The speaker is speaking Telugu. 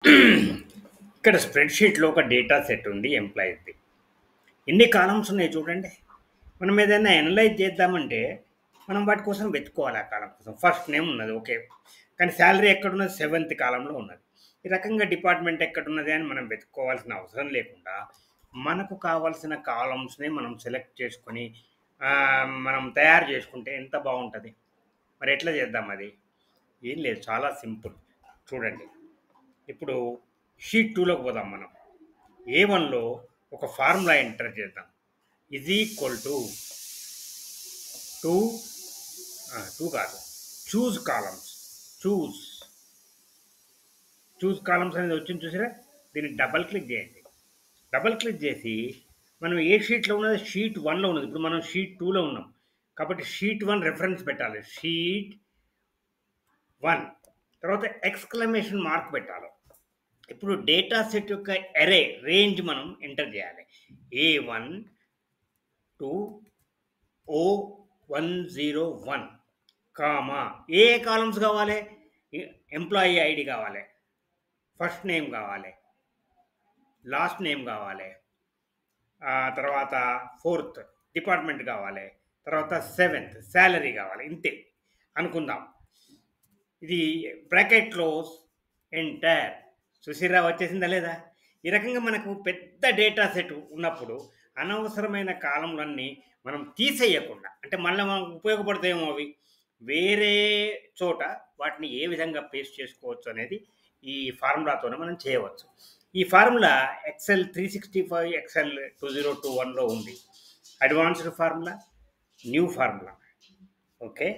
ఇక్కడ స్ప్రెడ్‌షీట్‌లో ఒక డేటా సెట్ ఉంది ఎంప్లాయీస్‌ది. ఎన్ని కాలమ్స్ ఉన్నాయి చూడండి. మనం ఏదైనా అనలైజ్ చేద్దామంటే, మనం వాటి కోసం వెతుక్కోవాలి ఆ కాలమ్ కోసం. ఫస్ట్ నేమ్ ఉన్నది ఓకే. కానీ సాలరీ ఎక్కడున్నది? సెవెంత్ కాలమ్‌లో ఉన్నది. ఈ రకంగా డిపార్ట్‌మెంట్ ఎక్కడున్నది అని మనం వెతుక్కోవాల్సిన అవసరం లేకుండా, మనకు కావాల్సిన కాలమ్స్‌ని మనం సెలెక్ట్ చేసుకొని మనం తయారు చేసుకుంటే ఎంత బావుంటది. మరి ఎట్లా చేద్దాం అది? ఏం లేదు, చాలా సింపుల్. చూడండి. ఇప్పుడు షీట్ 2లోకి పోదాం మనం. ఏ1లో ఒక ఫార్ములా ఎంటర్ చేద్దాం. ఈజ్ ఈక్వల్ టు 2 2 కాదు, choose columns. Choose choose columns అనేది వచ్చింది చూసారా? దీన్ని డబల్ క్లిక్ చేయండి. డబల్ క్లిక్ చేసి మనం ఏ షీట్లో ఉన్నది? షీట్ 1లో ఉన్నది. ఇప్పుడు మనం షీట్ 2లో ఉన్నాం కాబట్టి షీట్ 1 రెఫరెన్స్ పెట్టాలి. షీట్ 1 తర్వాత ఎక్స్క్లమేషన్ మార్క్ పెట్టాలి. ఇప్పుడు డేటా సెట్ యొక్క అరే రేంజ్ మనం ఎంటర్ చేయాలి. A1 to O101 comma A columns కావాలి? ఎంప్లాయీ ఐడి కావాలి, ఫస్ట్ నేమ్ కావాలి, లాస్ట్ నేమ్ కావాలి, తర్వాత ఫోర్త్ డిపార్ట్మెంట్ కావాలి, తర్వాత సెవెంత్ శాలరీ కావాలి. ఇంతే అనుకుందాం. ఇది బ్రాకెట్ క్లోజ్ ఎంటర్. చూసిరా వచ్చేసిందా లేదా? ఈ రకంగా మనకు పెద్ద డేటా సెట్ ఉన్నప్పుడు అనవసరమైన కాలంలన్నీ మనం తీసేయకుండా, అంటే మళ్ళీ మనకు ఉపయోగపడతాయేమో అవి వేరే చోట వాటిని ఏ విధంగా పేస్ట్ చేసుకోవచ్చు అనేది ఈ ఫార్ములాతోనే మనం చేయవచ్చు. ఈ ఫార్ములా ఎక్సెల్ 365 ఎక్సెల్ 2021లో ఉంది. Advanced formula, new formula. Okay.